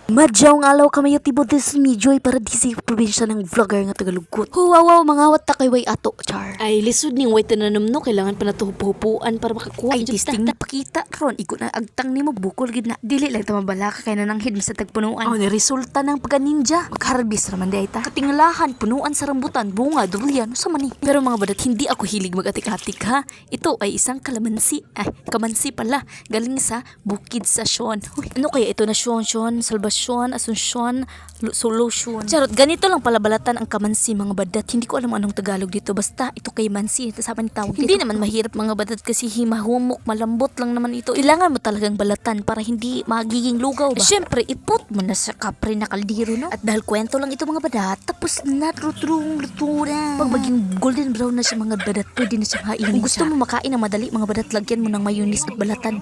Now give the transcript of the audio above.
Madyaw nga alaw kamayo tibo des ni Joy para di sa probinsya ng vlogger nga tagalugot. Huwawaw mga wat ta kay way ato char. Ay, lisod ning way tananam no. Kailangan pa na to hupuan para makakuha. Ay disting na pakita ron igo na agtang nimo bukol gid na. Dili lang ta mabala ka kay nananghid sa tagpunuan. Oh, ni resulta ng pagka-ninja. Magharbis raman day ta. Katingalahan punuan sa rambutan, bunga, durian sa mani. Pero mga badat hindi ako hilig mag-atik-atik ha. Ito ay isang kalamansi. Ay, kamansi pala. Galing sa bukid sa Sean. Uy, ano kaya ito na Sean? Salvation, Asuncion, Solution. Charot, ganito lang pala balatan ang kamansi mga badat. Hindi ko alam anong Tagalog dito. Basta ito kay mansi. Ito sa amin tawag dito. Hindi naman mahirap mga badat kasi himahumok, malambot lang naman ito. Kailangan mo talagang balatan para hindi magiging lugaw ba? Siyempre, ipot mo na sa kapre na kaldero, no? At dahil kwento lang ito mga badat, tapos na lutura. Pag maging golden brown na siya mga badat, pwede na siyang hainin. Kung gusto mo makain ng madali mga badat, lagyan mo ng mayonnaise at balatan.